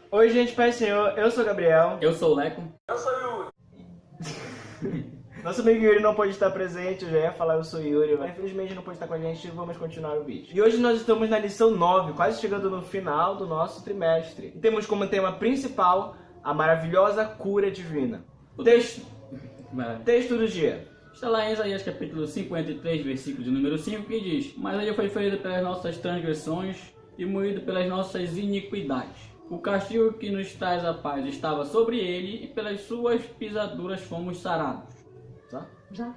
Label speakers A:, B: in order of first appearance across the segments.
A: Oi, gente, Pai e Senhor, eu sou o Gabriel.
B: Eu sou o Leco.
C: Eu sou o Yuri.
A: Nosso amigo Yuri não pôde estar presente, eu já ia falar eu sou Yuri, mas infelizmente não pôde estar com a gente, vamos continuar o vídeo. E hoje nós estamos na lição 9, quase chegando no final do nosso trimestre. E temos como tema principal a maravilhosa cura divina. Texto do dia.
B: Está lá em Isaías capítulo 53, versículo de número 5, que diz: Mas ele foi ferido pelas nossas transgressões e moído pelas nossas iniquidades. O castigo que nos traz a paz estava sobre ele, e pelas suas pisaduras fomos sarados.
A: Já.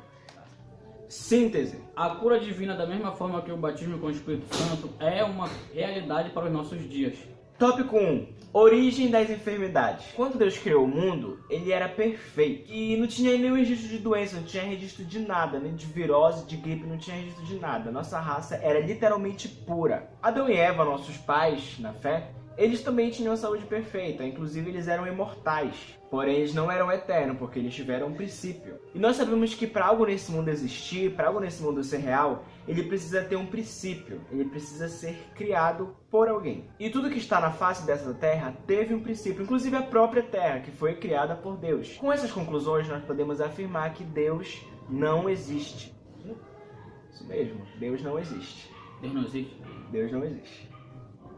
A: Síntese.
B: A cura divina, da mesma forma que o batismo com o Espírito Santo, é uma realidade para os nossos dias.
A: Tópico 1. Origem das enfermidades. Quando Deus criou o mundo, ele era perfeito. E não tinha nenhum registro de doença, não tinha registro de nada, nem de virose, de gripe, não tinha registro de nada. Nossa raça era literalmente pura. Adão e Eva, nossos pais, na fé, eles também tinham saúde perfeita, inclusive eles eram imortais. Porém, eles não eram eternos, porque eles tiveram um princípio. E nós sabemos que para algo nesse mundo existir, para algo nesse mundo ser real, ele precisa ter um princípio. Ele precisa ser criado por alguém. E tudo que está na face dessa terra teve um princípio, inclusive a própria terra, que foi criada por Deus. Com essas conclusões, nós podemos afirmar que Deus não existe. Isso mesmo, Deus não existe.
B: Deus não existe?
A: Deus não existe.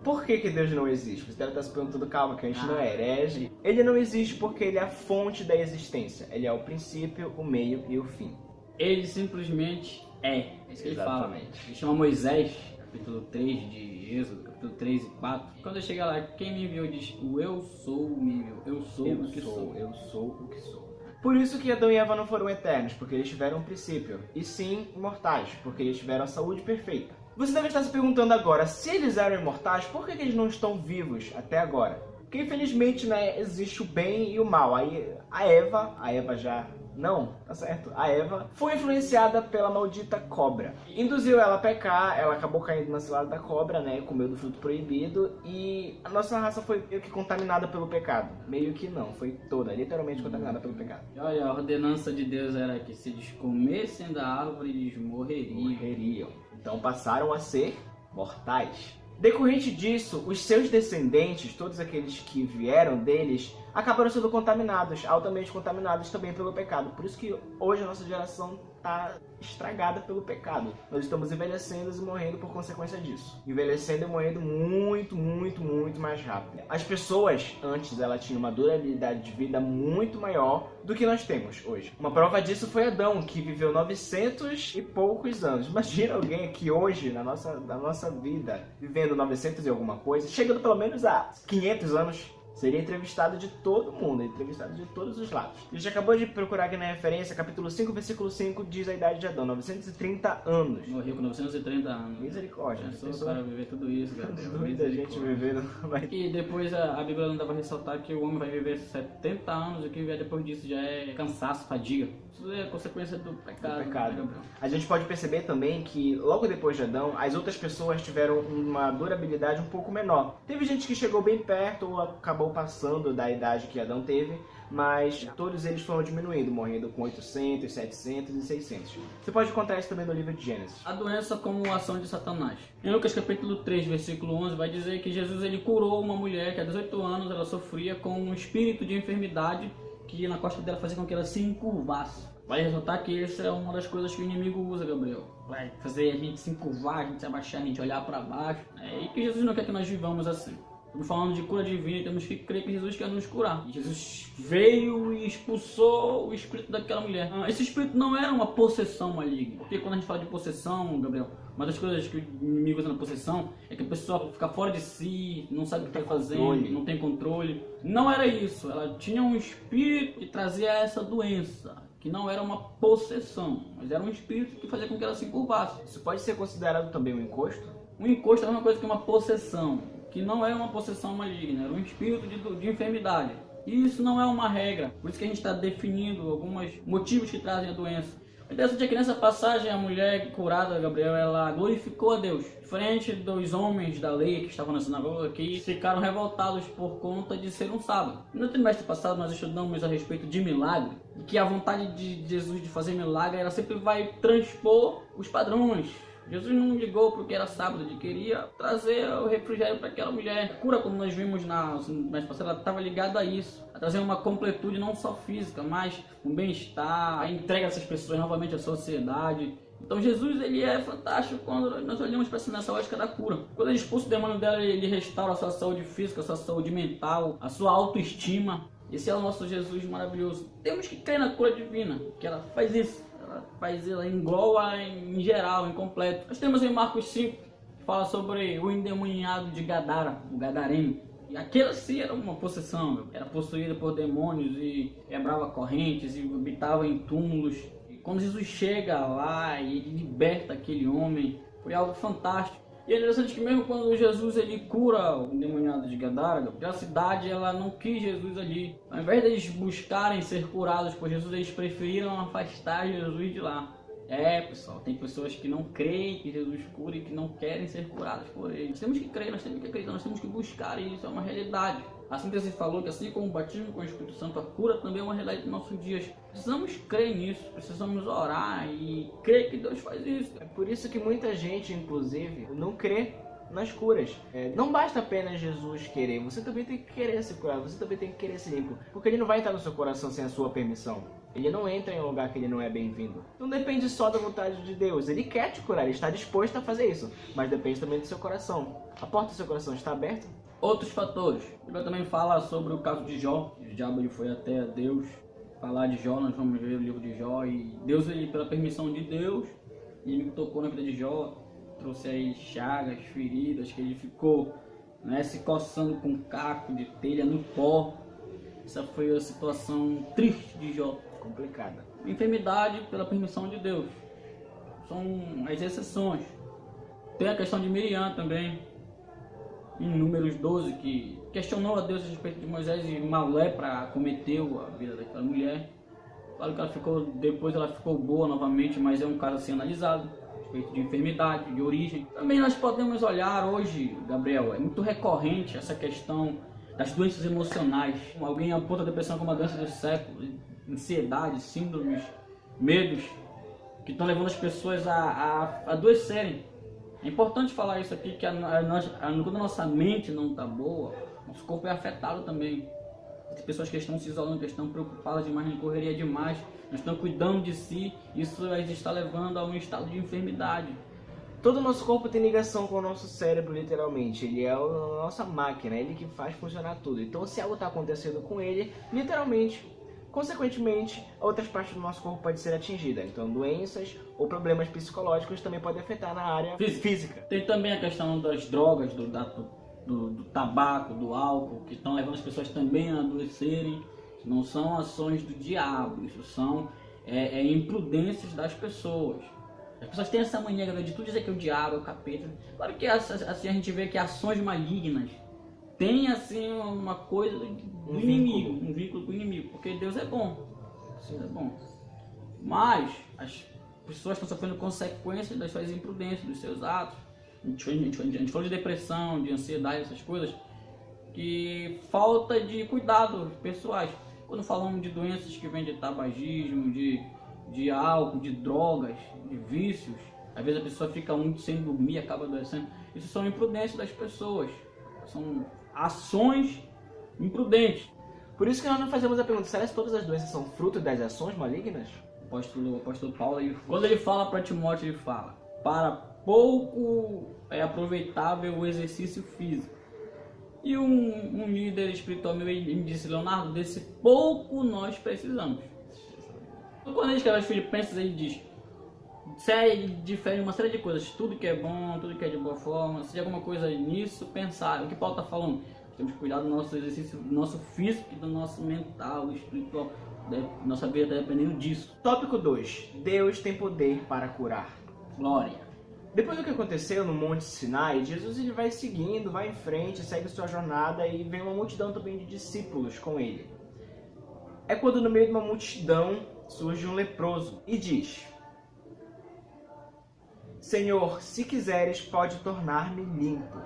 A: Por que Deus não existe? Você deve estar se perguntando, calma, que a gente não é herege. Ele não existe porque ele é a fonte da existência. Ele é o princípio, o meio e o fim.
B: Ele simplesmente é. É isso que ele fala.
A: Exatamente.
B: Ele chama Moisés, capítulo 3 de Êxodo, capítulo 3 e 4. Quando ele chega lá, quem me enviou diz: o eu sou me enviou. Eu sou o que sou.
A: Eu sou o que sou. Por isso que Adão e Eva não foram eternos, porque eles tiveram um princípio. E sim, imortais, porque eles tiveram a saúde perfeita. Você deve estar se perguntando agora, se eles eram imortais, por que eles não estão vivos até agora? Porque infelizmente, né, existe o bem e o mal. Aí a Eva já... Não, tá certo. A Eva foi influenciada pela maldita cobra. Induziu ela a pecar, ela acabou caindo na cilada da cobra, né? Comeu do fruto proibido e a nossa raça foi meio que contaminada pelo pecado. Meio que não, foi toda, literalmente contaminada pelo pecado.
B: E olha, a ordenança de Deus era que se eles comessem da árvore, eles morreriam.
A: Então passaram a ser mortais. Decorrente disso, os seus descendentes, todos aqueles que vieram deles, acabaram sendo contaminados, altamente contaminados também pelo pecado. Por isso que hoje a nossa geração está estragada pelo pecado. Nós estamos envelhecendo e morrendo por consequência disso. Envelhecendo e morrendo muito mais rápido. As pessoas, antes, elas tinham uma durabilidade de vida muito maior do que nós temos hoje. Uma prova disso foi Adão, que viveu 900 e poucos anos. Imagina alguém aqui hoje, na nossa vida, vivendo 900 e alguma coisa, chegando pelo menos a 500 anos, seria entrevistado de todo mundo, entrevistado de todos os lados. A gente acabou de procurar aqui na referência, capítulo 5, versículo 5, diz a idade de Adão, 930 anos.
B: Morreu com 930 anos.
A: Misericórdia.
B: Pensou para viver tudo isso, cara.
A: Muita gente vivendo.
B: E depois a Bíblia não dava a ressaltar que o homem vai viver 70 anos e o que vier depois disso já é cansaço, fadiga. Isso é consequência do pecado.
A: A gente pode perceber também que logo depois de Adão, as outras pessoas tiveram uma durabilidade um pouco menor. Teve gente que chegou bem perto ou acabou passando da idade que Adão teve, mas todos eles foram diminuindo, morrendo com 800, 700 e 600. Você pode encontrar isso também no livro de Gênesis.
B: A doença como ação de Satanás. Em Lucas capítulo 3, versículo 11, vai dizer que Jesus ele curou uma mulher que há 18 anos ela sofria com um espírito de enfermidade que na costa dela fazia com que ela se encurvasse. Vai resultar que essa é uma das coisas que o inimigo usa, Gabriel. Vai fazer a gente se encurvar, a gente se abaixar, a gente olhar para baixo. E que Jesus não quer que nós vivamos assim. Estamos falando de cura divina e temos que crer que Jesus quer nos curar. E Jesus veio e expulsou o espírito daquela mulher. Esse espírito não era uma possessão maligna. Porque quando a gente fala de possessão, Gabriel, uma das coisas que o inimigo usa na possessão é que a pessoa fica fora de si, não sabe o que está fazendo, não tem controle. Não era isso. Ela tinha um espírito que trazia essa doença. Que não era uma possessão, mas era um espírito que fazia com que ela se encurvasse.
A: Isso pode ser considerado também um encosto?
B: Um encosto é uma coisa que uma possessão, que não é uma possessão maligna, era um espírito de enfermidade. E isso não é uma regra, por isso que a gente está definindo alguns motivos que trazem a doença. O interessante é que nessa passagem a mulher curada, Gabriel, ela glorificou a Deus. Diferente dos homens da lei que estavam na sinagoga, que ficaram revoltados por conta de ser um sábado. No trimestre passado nós estudamos a respeito de milagre, e que a vontade de Jesus de fazer milagre, ela sempre vai transpor os padrões Jesus não ligou porque era sábado, ele queria trazer o refrigério para aquela mulher. A cura, como nós vimos na passada, ela estava ligada a isso, a trazer uma completude não só física, mas um bem-estar, a entrega dessas pessoas novamente à sociedade. Então Jesus, ele é fantástico quando nós olhamos para nessa ótica da cura. Quando ele expulsa o demônio dela, ele restaura a sua saúde física, a sua saúde mental, a sua autoestima. Esse é o nosso Jesus maravilhoso. Temos que crer na cura divina, que ela faz isso. Ela engloba em geral, em completo. Nós temos em Marcos 5, que fala sobre o endemoniado de Gadara, o gadareno. E aquele sim era uma possessão, era possuído por demônios e quebrava correntes e habitava em túmulos. E quando Jesus chega lá e ele liberta aquele homem, foi algo fantástico. E é interessante que mesmo quando Jesus ele cura o endemoniado de Gadara, a cidade ela não quis Jesus ali. Ao invés deles buscarem ser curados por Jesus, eles preferiram afastar Jesus de lá. Pessoal, tem pessoas que não creem que Jesus cura e que não querem ser curadas por ele. Nós temos que crer, nós temos que acreditar, nós temos que buscar, e isso é uma realidade. Assim que você falou que assim como o batismo com o Espírito Santo, a cura também é uma realidade dos nossos dias. Precisamos crer nisso, precisamos orar e crer que Deus faz isso.
A: É por isso que muita gente, inclusive, não crê nas curas. Não basta apenas Jesus querer, você também tem que querer se curar, você também tem que querer ser limpo. Porque ele não vai entrar no seu coração sem a sua permissão. Ele não entra em um lugar que ele não é bem-vindo. Não depende só da vontade de Deus. Ele quer te curar, ele está disposto a fazer isso. Mas depende também do seu coração. A porta do seu coração está aberta?
B: Outros fatores. Ele também fala sobre o caso de Jó. O diabo ele foi até Deus falar de Jó. Nós vamos ver o livro de Jó. E Deus, ele, pela permissão de Deus, ele me tocou na vida de Jó. Trouxe aí chagas, feridas, que ele ficou se coçando com caco de telha no pó. Essa foi a situação triste de Jó.
A: Complicada.
B: Enfermidade pela permissão de Deus. São as exceções. Tem a questão de Miriam também, em Números 12, que questionou a Deus a respeito de Moisés e uma lepra acometeu a vida daquela mulher. Claro que depois ela ficou boa novamente, mas é um caso a ser analisado, a respeito de enfermidade, de origem. Também nós podemos olhar hoje, Gabriel, é muito recorrente essa questão das doenças emocionais. Alguém aponta a depressão como uma doença do século, ansiedade, síndromes, medos, que estão levando as pessoas a adoecerem. É importante falar isso aqui, que quando a nossa mente não está boa, nosso corpo é afetado também. Tem pessoas que estão se isolando, que estão preocupadas demais, em correria demais, não estão cuidando de si, isso as está levando a um estado de enfermidade.
A: Todo o nosso corpo tem ligação com o nosso cérebro, literalmente. Ele é a nossa máquina, é ele que faz funcionar tudo. Então, se algo está acontecendo com ele, literalmente, consequentemente, outras partes do nosso corpo podem ser atingidas. Então, doenças ou problemas psicológicos também podem afetar na área física.
B: Tem também a questão das drogas, do tabaco, do álcool, que estão levando as pessoas também a adoecerem. Não são ações do diabo, isso são imprudências das pessoas. As pessoas têm essa mania de tudo dizer que é o diabo, é o capeta. Claro que assim a gente vê que ações malignas tem assim uma coisa do inimigo, um vínculo com o inimigo, porque Deus é bom, Deus é bom. Mas as pessoas estão sofrendo consequências das suas imprudências, dos seus atos. A gente falou de depressão, de ansiedade, essas coisas, que falta de cuidado pessoais. Quando falamos de doenças que vêm de tabagismo, de álcool, de drogas, de vícios, às vezes a pessoa fica muito sem dormir, acaba adoecendo. Isso são imprudências das pessoas, são ações imprudentes.
A: Por isso que nós não fazemos a pergunta, será que todas as doenças são fruto das ações malignas?
B: O apóstolo Paulo, quando ele fala para Timóteo, ele fala: para pouco é aproveitável o exercício físico. E um líder espiritual meu, ele me disse: Leonardo, desse pouco nós precisamos. Quando ele escreve aos Filipenses, ele diz: ele difere uma série de coisas, tudo que é bom, tudo que é de boa forma, se alguma coisa nisso, pensar. O que Paulo está falando? Temos que cuidar do nosso exercício, do nosso físico e do nosso mental, espiritual. Nossa vida está dependendo disso.
A: Tópico 2. Deus tem poder para curar.
B: Glória.
A: Depois do que aconteceu no Monte Sinai, Jesus ele vai seguindo, vai em frente, segue sua jornada e vem uma multidão também de discípulos com ele. É quando no meio de uma multidão surge um leproso e diz: Senhor, se quiseres, pode tornar-me limpo.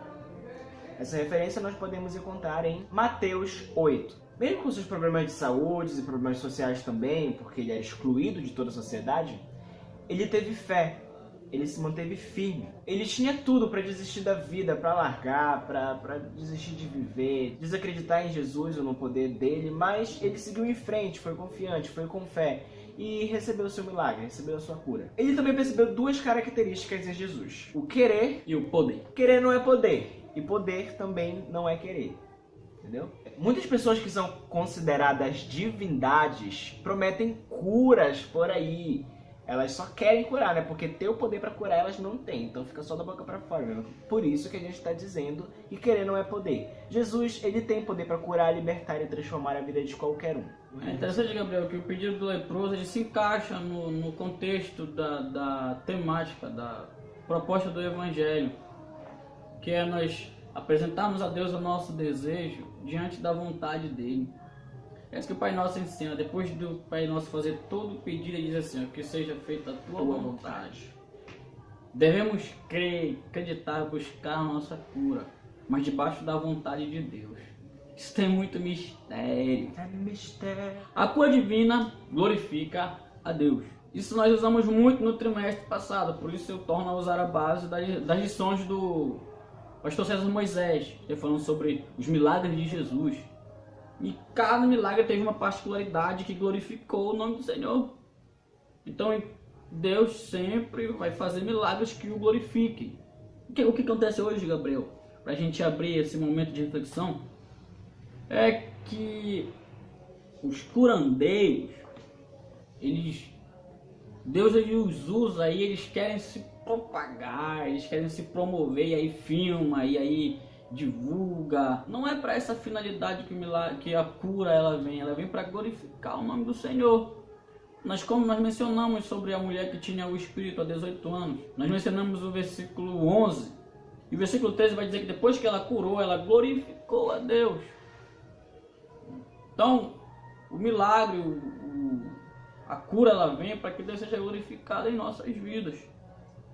A: Essa referência nós podemos encontrar em Mateus 8. Mesmo com seus problemas de saúde e problemas sociais também, porque ele era excluído de toda a sociedade, ele teve fé. ele se manteve firme. Ele tinha tudo para desistir da vida, para largar, para desistir de viver, desacreditar em Jesus ou no poder dele, mas ele seguiu em frente, foi confiante, foi com fé e recebeu o seu milagre, recebeu a sua cura. Ele também percebeu duas características em Jesus: o querer
B: E o poder.
A: Querer não é poder, e poder também não é querer. Entendeu? Muitas pessoas que são consideradas divindades prometem curas por aí. Elas só querem curar, né? Porque ter o poder para curar elas não têm. Então fica só da boca para fora mesmo. Por isso que a gente está dizendo que querer não é poder. Jesus, ele tem poder para curar, libertar e transformar a vida de qualquer um.
B: É interessante, Gabriel, que o pedido do leproso ele se encaixa no contexto da temática, da proposta do Evangelho, que é nós apresentarmos a Deus o nosso desejo diante da vontade dele. É isso que o Pai Nosso ensina. Depois do Pai Nosso fazer todo o pedido, ele diz assim: ó, que seja feita a tua vontade. Devemos crer, acreditar, buscar a nossa cura, mas debaixo da vontade de Deus. Isso tem muito mistério.
A: É mistério.
B: A cura divina glorifica a Deus. Isso nós usamos muito no trimestre passado, por isso eu torno a usar a base das lições do pastor César Moisés, falando sobre os milagres de Jesus. E cada milagre teve uma particularidade que glorificou o nome do Senhor. Então Deus sempre vai fazer milagres que o glorifiquem. O que acontece hoje, Gabriel, para a gente abrir esse momento de reflexão, é que os curandeiros, Deus os usa e eles querem se propagar, eles querem se promover, e aí filma, e aí divulga. Não é para essa finalidade que a cura ela vem para glorificar o nome do Senhor. Como nós mencionamos sobre a mulher que tinha o espírito há 18 anos, nós mencionamos o versículo 11, e o versículo 13 vai dizer que depois que ela curou, ela glorificou a Deus. Então, o milagre, a cura, ela vem para que Deus seja glorificado em nossas vidas.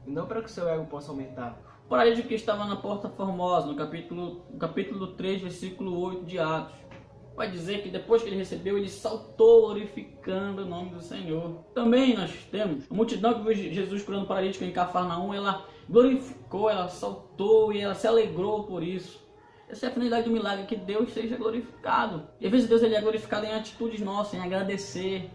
A: E não para que o seu ego possa aumentar.
B: O paralítico que estava na Porta Formosa, no capítulo 3, versículo 8 de Atos, vai dizer que depois que ele recebeu, ele saltou glorificando o nome do Senhor. Também nós temos a multidão que viu Jesus curando o paralítico em Cafarnaum, ela glorificou, ela saltou e ela se alegrou por isso. Essa é a finalidade do milagre, que Deus seja glorificado. E às vezes Deus ele é glorificado em atitudes nossas, em agradecer,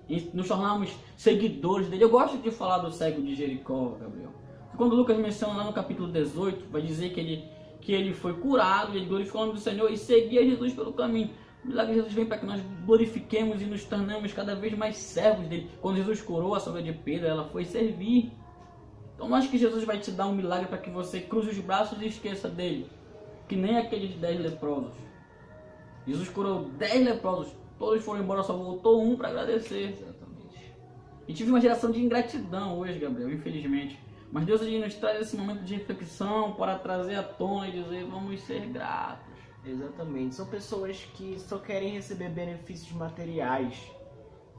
B: em nos tornarmos seguidores dele. Eu gosto de falar do cego de Jericó, Gabriel. Quando Lucas menciona lá no capítulo 18, vai dizer que ele foi curado, ele glorificou o nome do Senhor e seguia Jesus pelo caminho. O milagre de Jesus vem para que nós glorifiquemos e nos tornemos cada vez mais servos dele. Quando Jesus curou a sogra de Pedro, ela foi servir. Então não acho que Jesus vai te dar um milagre para que você cruze os braços e esqueça dele. Que nem aqueles 10 leprosos. Jesus curou 10 leprosos, todos foram embora, só voltou um para agradecer.
A: Exatamente.
B: E tive uma geração de ingratidão hoje, Gabriel, infelizmente. Mas Deus ele nos traz esse momento de reflexão para trazer à tona e dizer: vamos ser gratos.
A: Exatamente. São pessoas que só querem receber benefícios materiais,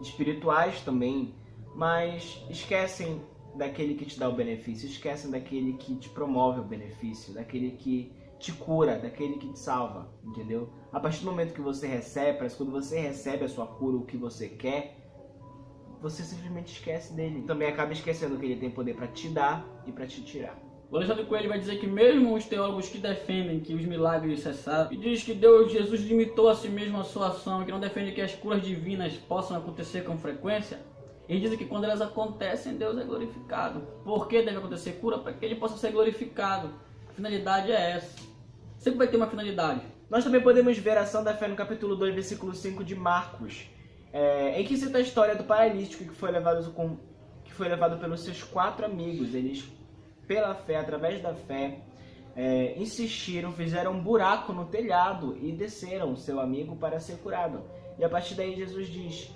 A: espirituais também, mas esquecem daquele que te dá o benefício, esquecem daquele que te promove o benefício, daquele que te cura, daquele que te salva, entendeu? A partir do momento que você recebe, parece que quando você recebe a sua cura, o que você quer, você simplesmente esquece dele. Também acaba esquecendo que ele tem poder para te dar e para te tirar.
B: O Alexandre Coelho vai dizer que mesmo os teólogos que defendem que os milagres cessaram, e diz que Jesus limitou a si mesmo a sua ação, e que não defende que as curas divinas possam acontecer com frequência, eles dizem que quando elas acontecem, Deus é glorificado. Por que deve acontecer cura? Para que ele possa ser glorificado. A finalidade é essa. Sempre vai ter uma finalidade.
A: Nós também podemos ver a ação da fé no capítulo 2, versículo 5 de Marcos, em que cita a história do paralítico que foi levado pelos seus 4 amigos. Eles, pela fé, através da fé, insistiram, fizeram um buraco no telhado e desceram seu amigo para ser curado. E a partir daí Jesus diz: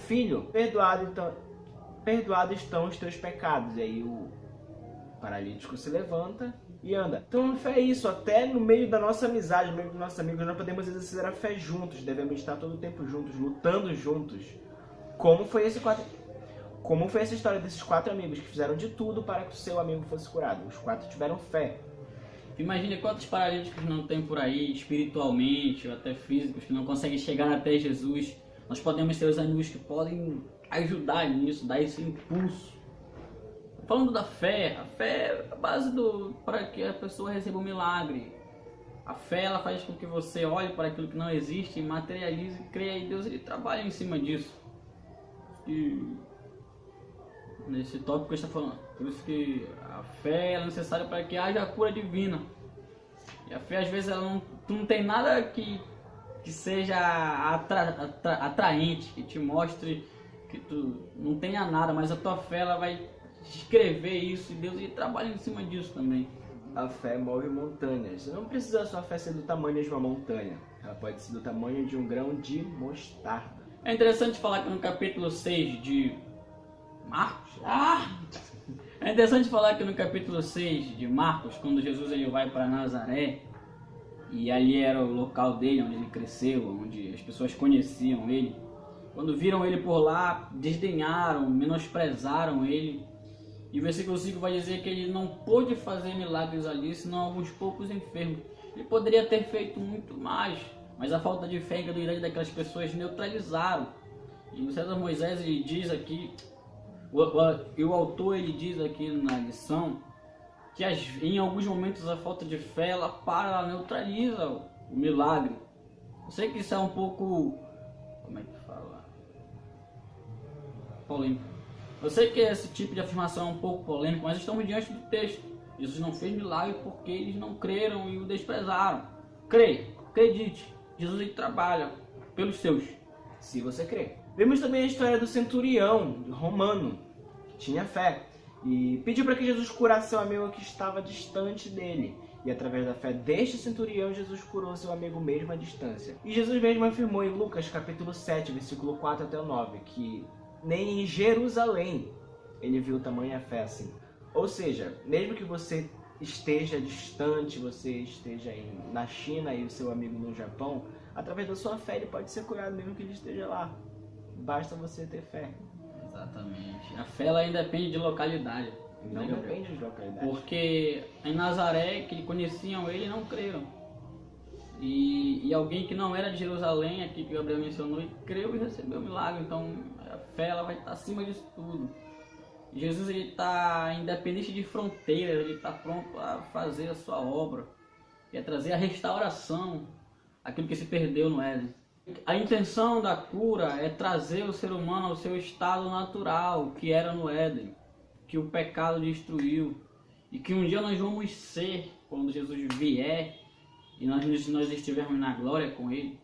A: filho, perdoados estão os teus pecados. E aí o paralítico se levanta e anda. Então a fé é isso. Até no meio da nossa amizade, no meio dos nossos amigos, nós podemos exercer a fé juntos. Devemos estar todo o tempo juntos, lutando juntos. Como foi essa história desses 4 amigos que fizeram de tudo para que o seu amigo fosse curado. Os 4 tiveram fé.
B: Imagine quantos paralíticos não tem por aí, espiritualmente ou até físicos, que não conseguem chegar até Jesus. Nós podemos ter os amigos que podem ajudar nisso, dar esse impulso. falando da fé, a fé é a base para que a pessoa receba um milagre. A fé ela faz com que você olhe para aquilo que não existe, materialize, creia e Deus ele trabalha em cima disso. E nesse tópico que está falando, por isso que a fé é necessária para que haja a cura divina. E a fé às vezes ela não tem nada que seja atraente, que te mostre que tu não tenha nada, mas a tua fé ela vai escrever isso e Deus ele trabalha em cima disso também.
A: A fé move montanhas. Não precisa a sua fé ser do tamanho de uma montanha. Ela pode ser do tamanho de um grão de mostarda.
B: É interessante falar que no capítulo 6 de Marcos... É interessante falar que no capítulo 6 de Marcos, quando Jesus ele vai para Nazaré, e ali era o local dele, onde ele cresceu, onde as pessoas conheciam ele, quando viram ele por lá, desdenharam, menosprezaram ele. E o versículo 5 vai dizer que ele não pôde fazer milagres ali, senão alguns poucos enfermos. Ele poderia ter feito muito mais, mas a falta de fé e incredulidade daquelas pessoas neutralizaram. E o César Moisés ele diz aqui, o autor ele diz aqui na lição, que em alguns momentos a falta de fé ela neutraliza o milagre. Eu sei que isso é um pouco, como é que fala? Polêmico. Eu sei que esse tipo de afirmação é um pouco polêmico, mas estamos diante do texto. Jesus não fez milagre porque eles não creram e o desprezaram. Creia, acredite, Jesus ele trabalha pelos seus.
A: Se você crê. Vemos também a história do centurião romano, que tinha fé, e pediu para que Jesus curasse seu amigo que estava distante dele. E através da fé deste centurião, Jesus curou seu amigo mesmo à distância. E Jesus mesmo afirmou em Lucas capítulo 7, versículo 4 até o 9, que nem em Jerusalém ele viu tamanha fé assim. Ou seja, mesmo que você esteja distante, você esteja na China e o seu amigo no Japão, através da sua fé ele pode ser curado mesmo que ele esteja lá. Basta você ter fé.
B: Exatamente. A fé ela ainda depende de localidade.
A: Não depende de localidade.
B: Porque em Nazaré, que conheciam ele, não creram. E alguém que não era de Jerusalém, aqui que o Gabriel mencionou, creu e recebeu o milagre. Então a fé ela vai estar acima disso tudo. Jesus ele está independente de fronteiras, ele está pronto a fazer a sua obra. E a trazer a restauração, aquilo que se perdeu no Éden. A intenção da cura é trazer o ser humano ao seu estado natural, que era no Éden, que o pecado destruiu, e que um dia nós vamos ser, quando Jesus vier, e nós estivermos na glória com Ele.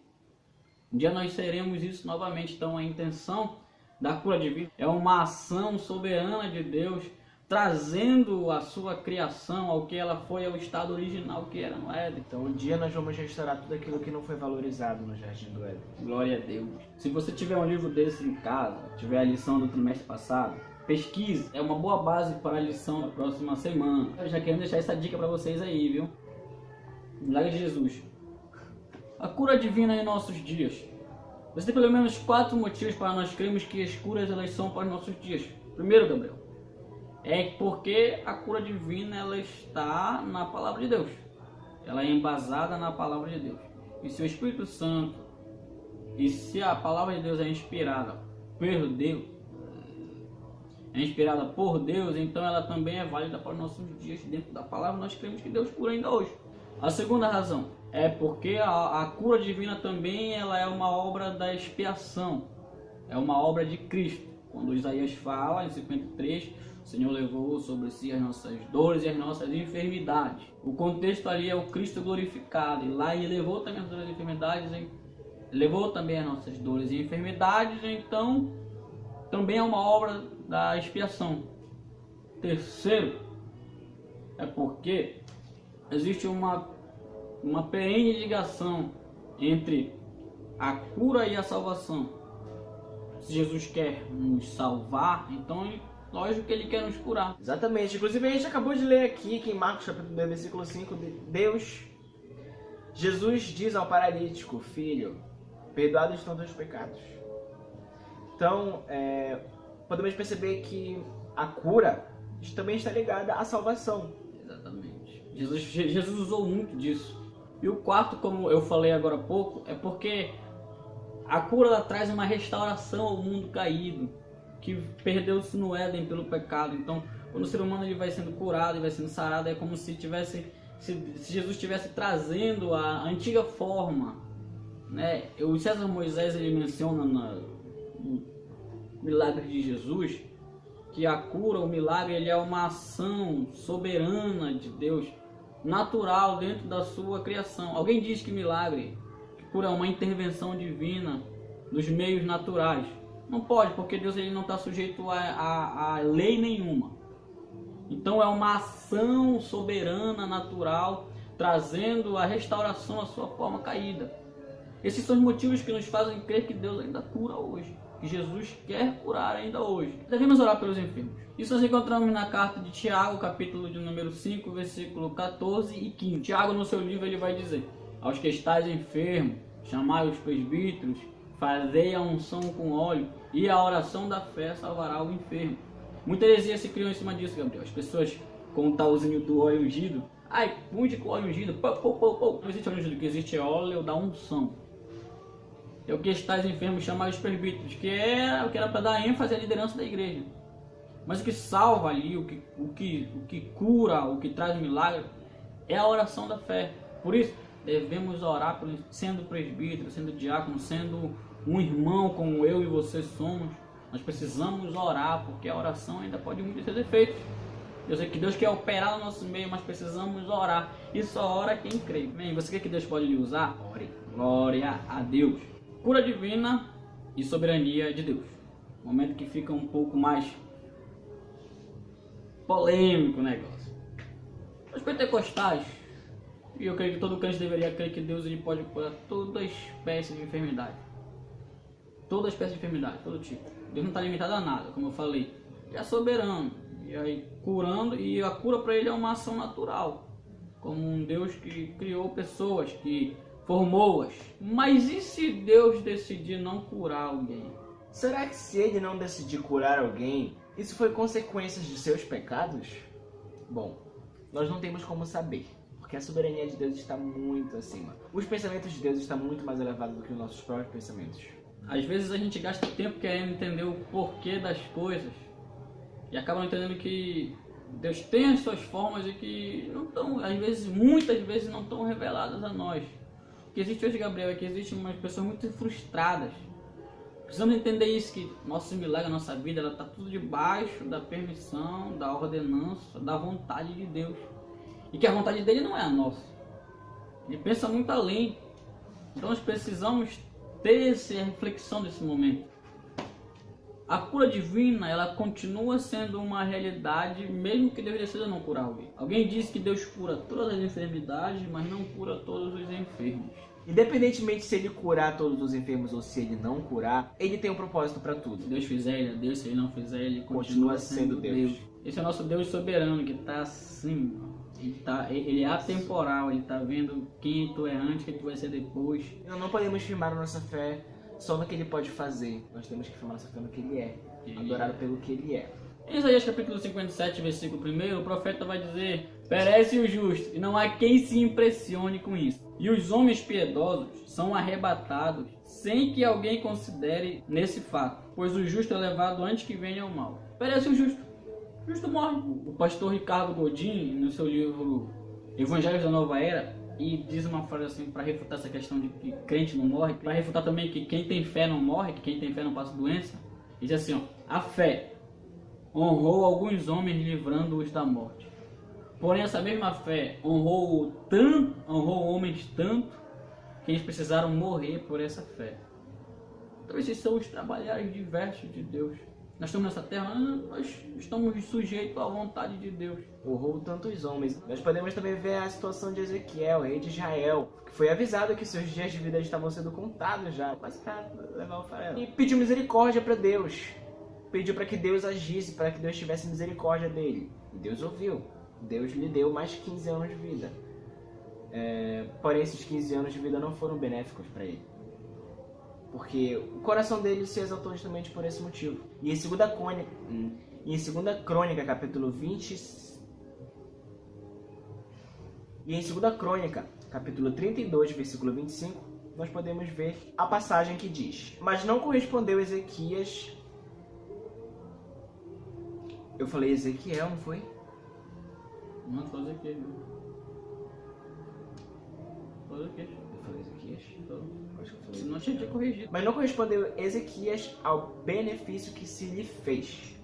B: Um dia nós seremos isso novamente. Então a intenção da cura divina é uma ação soberana de Deus, trazendo a sua criação ao que ela foi, ao estado original que era no Éden.
A: Então um dia nós vamos restaurar tudo aquilo que não foi valorizado no Jardim do Éden.
B: Glória a Deus. Se você tiver um livro desse em casa, tiver a lição do trimestre passado, pesquise. É uma boa base para a lição da próxima semana. Eu já quero deixar essa dica para vocês aí, viu? Milagre de Jesus. A cura divina em nossos dias. Você tem pelo menos 4 motivos para nós crermos que as curas elas são para os nossos dias. Primeiro, Gabriel, é porque a cura divina ela está na palavra de Deus. Ela é embasada na palavra de Deus. E se o Espírito Santo, e se a palavra de Deus é inspirada por Deus, então ela também é válida para os nossos dias. Dentro da palavra nós cremos que Deus cura ainda hoje. A segunda razão é porque a cura divina também ela é uma obra da expiação. É uma obra de Cristo. Quando Isaías fala em 53, o Senhor levou sobre si as nossas dores e as nossas enfermidades. O contexto ali é o Cristo glorificado. E lá ele levou também as nossas enfermidades, levou também as nossas dores e enfermidades. Então, também é uma obra da expiação. Terceiro, é porque existe uma perene ligação entre a cura e a salvação. Se Jesus quer nos salvar, então lógico que Ele quer nos curar.
A: Exatamente. Inclusive a gente acabou de ler aqui que em Marcos capítulo 2, versículo 5, Jesus diz ao paralítico: filho, perdoados estão teus pecados. Então, podemos perceber que a cura também está ligada à salvação.
B: Exatamente. Jesus usou muito disso. E o quarto, como eu falei agora há pouco, é porque a cura ela traz uma restauração ao mundo caído, que perdeu-se no Éden pelo pecado. Então, Quando o ser humano ele vai sendo curado e vai sendo sarado, é como se Jesus estivesse trazendo a antiga forma, né? O César Moisés ele menciona no milagre de Jesus que a cura, o milagre, ele é uma ação soberana de Deus, natural dentro da sua criação. Alguém diz que milagre, que cura é uma intervenção divina dos meios naturais. Não pode, porque Deus ele não está sujeito a lei nenhuma. Então é uma ação soberana, natural, trazendo a restauração à sua forma caída. Esses são os motivos que nos fazem crer que Deus ainda cura hoje, que Jesus quer curar ainda hoje. Devemos orar pelos enfermos. Isso nós encontramos na carta de Tiago, capítulo de número 5, versículo 14 e 15. Tiago, no seu livro, ele vai dizer: aos que estáis enfermos, chamai os presbíteros, fazei a unção com óleo, e a oração da fé salvará o enfermo. Muita heresia se criou em cima disso, Gabriel. As pessoas com o talzinho do óleo ungido, ai, unge com óleo ungido, não existe óleo ungido, o que existe é óleo da unção. É o que estáis enfermos, chamar os presbíteros, que era para dar ênfase à liderança da igreja. Mas o que salva ali, o que cura, o que traz milagre, é a oração da fé. Por isso, devemos orar, sendo presbítero, sendo diácono, sendo um irmão como eu e você somos. Nós precisamos orar, porque a oração ainda pode muito ter efeitos. Eu sei que Deus quer operar no nosso meio, mas precisamos orar. E só ora quem crê. Bem, você quer que Deus pode lhe usar? Ore. Glória a Deus. Cura divina e soberania de Deus. Momento que fica um pouco mais polêmico o negócio. Os pentecostais, e eu creio que todo crente deveria crer que Deus ele pode curar toda espécie de enfermidade. Toda espécie de enfermidade, todo tipo. Deus não está limitado a nada, como eu falei. Ele é soberano. E aí curando, e a cura para ele é uma ação natural. Como um Deus que criou pessoas, que formou-as. Mas e se Deus decidir não curar alguém?
A: Será que se ele não decidir curar alguém, isso foi consequências de seus pecados? Bom, nós não temos como saber, porque a soberania de Deus está muito acima. Os pensamentos de Deus estão muito mais elevados do que os nossos próprios pensamentos.
B: Às vezes a gente gasta tempo querendo entender o porquê das coisas e acaba não entendendo que Deus tem as suas formas e que não estão, às vezes, muitas vezes não estão reveladas a nós. O que existe hoje, Gabriel, é que existem umas pessoas muito frustradas. Precisamos entender isso, que nosso milagre, a nossa vida, ela está tudo debaixo da permissão, da ordenança, da vontade de Deus. E que a vontade dele não é a nossa. Ele pensa muito além. Então nós precisamos ter essa reflexão desse momento. A cura divina, ela continua sendo uma realidade, mesmo que Deus decida não curar alguém. Alguém diz que Deus cura todas as enfermidades, mas não cura todos os enfermos.
A: Independentemente se ele curar todos os enfermos ou se ele não curar, ele tem um propósito para tudo.
B: Se Deus fizer, ele é Deus. Se ele não fizer, ele continua sendo Deus. Esse é o nosso Deus soberano, que está acima. Ele é atemporal, ele está vendo quem tu é antes, quem tu vai ser depois.
A: Nós não podemos firmar a nossa fé só no que ele pode fazer. Nós temos que firmar nossa fé no que ele é, adorado pelo que ele é.
B: Em Isaías capítulo 57, versículo 1, o profeta vai dizer: perece o justo, e não há quem se impressione com isso. E os homens piedosos são arrebatados, sem que alguém considere nesse fato, pois o justo é levado antes que venha o mal. Perece o justo. O justo morre. O pastor Ricardo Godin, no seu livro Evangelhos da Nova Era, e diz uma frase assim, para refutar essa questão de que crente não morre, para refutar também que quem tem fé não morre, que quem tem fé não passa doença. Ele diz assim, ó: a fé honrou alguns homens livrando-os da morte. Porém, essa mesma fé honrou homens tanto que eles precisaram morrer por essa fé. Então esses são os trabalhares diversos de Deus. Nós estamos nessa terra, nós estamos sujeitos à vontade de Deus.
A: Honrou tantos homens. Nós podemos também ver a situação de Ezequiel, rei de Israel, que foi avisado que seus dias de vida estavam sendo contados já, quase para levar o farelo. E pediu misericórdia para Deus. Pediu para que Deus agisse, para que Deus tivesse misericórdia dele. E Deus ouviu. Deus lhe deu mais 15 anos de vida. Porém, esses 15 anos de vida não foram benéficos para ele. Porque o coração dele se exaltou justamente por esse motivo. E em 2 Crônica, capítulo 20... E em 2 Crônica, capítulo 32, versículo 25, nós podemos ver a passagem que diz: mas não correspondeu Ezequias Eu falei Ezequiel, não foi?
B: Não, foi Ezequiel. Foi Ezequiel.
A: Eu falei Ezequias? Acho que eu falei
B: Senão
A: Ezequiel.
B: tinha corrigido.
A: Mas não correspondeu Ezequias ao benefício que se lhe fez,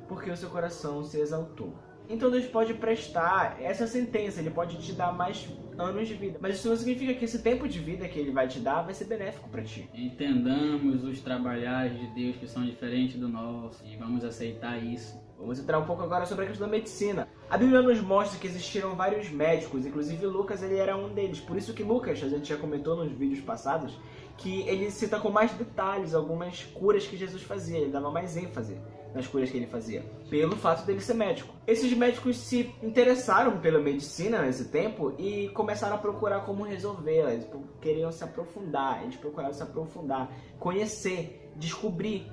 A: porque o seu coração se exaltou. Então Deus pode prestar essa sentença, Ele pode te dar mais anos de vida. Mas isso não significa que esse tempo de vida que Ele vai te dar vai ser benéfico para ti.
B: Entendamos os trabalhares de Deus que são diferentes do nosso e vamos aceitar isso.
A: Vamos entrar um pouco agora sobre a questão da medicina. A Bíblia nos mostra que existiram vários médicos, inclusive Lucas ele era um deles. Por isso que Lucas, a gente já comentou nos vídeos passados, que ele cita com mais detalhes algumas curas que Jesus fazia, ele dava mais ênfase nas curas que ele fazia, pelo fato dele ser médico. Esses médicos se interessaram pela medicina nesse tempo e começaram a procurar como resolvê-la. Eles queriam se aprofundar, eles procuraram se aprofundar, conhecer, descobrir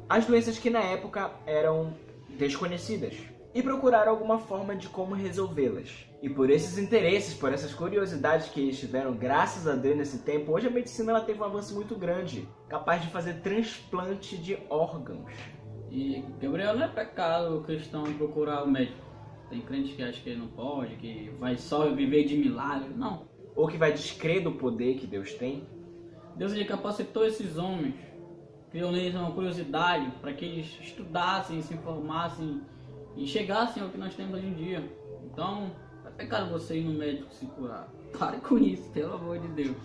A: as doenças que na época eram desconhecidas e procuraram alguma forma de como resolvê-las. E por esses interesses, por essas curiosidades que eles tiveram, graças a Deus nesse tempo, hoje a medicina ela teve um avanço muito grande, capaz de fazer transplante de órgãos.
B: E, Gabriel, não é pecado o cristão procurar o médico. Tem crente que acha que ele não pode, que vai só viver de milagre. Não.
A: Ou que vai descrer do poder que Deus tem.
B: Deus ele capacitou esses homens, criou neles uma curiosidade para que eles estudassem, se informassem e chegassem ao que nós temos hoje em dia. Então, é pecado você ir no médico se curar. Pare com isso, pelo amor de Deus.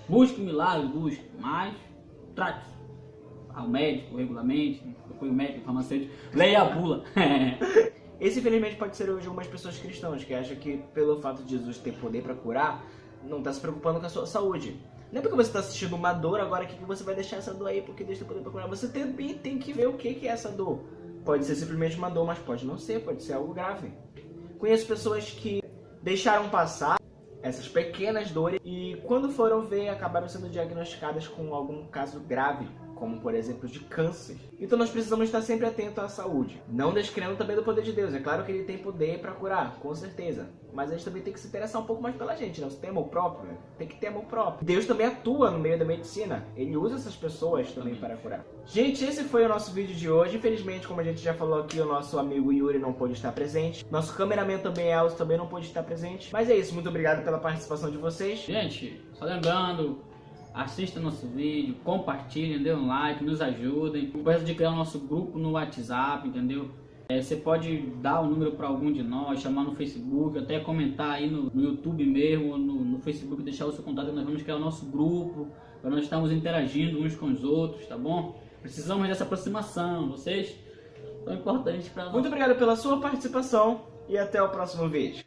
B: Busque o milagre, busque, mas trate ao médico regularmente, procure o médico, o farmacêutico, leia a bula.
A: Esse, infelizmente, pode ser hoje algumas pessoas cristãs que acham que, pelo fato de Jesus ter poder para curar, não está se preocupando com a sua saúde. Não é porque você está assistindo uma dor agora que você vai deixar essa dor aí porque Deus tem poder para curar. Você também tem que ver o que é essa dor. Pode ser simplesmente uma dor, mas pode não ser, pode ser algo grave. Conheço pessoas que deixaram passar essas pequenas dores e quando foram ver acabaram sendo diagnosticadas com algum caso grave, como por exemplo de câncer. Então nós precisamos estar sempre atentos à saúde, não descrendo também do poder de Deus. É claro que Ele tem poder para curar, com certeza, mas a gente também tem que se interessar um pouco mais pela gente, né? Você tem amor próprio, né? Tem que ter amor próprio. Deus também atua no meio da medicina, Ele usa essas pessoas também para curar. Gente, esse foi o nosso vídeo de hoje. Infelizmente, como a gente já falou aqui, o nosso amigo Yuri não pôde estar presente, nosso cameraman também, Elcio, também não pôde estar presente. Mas é isso, muito obrigado pela participação de vocês.
B: Gente, só lembrando, assista nosso vídeo, compartilhem, dê um like, nos ajudem. Não precisa de criar o nosso grupo no WhatsApp, entendeu? Você pode dar o número para algum de nós, chamar no Facebook, até comentar aí no YouTube mesmo, no Facebook, deixar o seu contato, nós vamos criar o nosso grupo, para nós estarmos interagindo uns com os outros, tá bom? Precisamos dessa aproximação, vocês são importantes para nós.
A: Muito obrigado pela sua participação e até o próximo vídeo.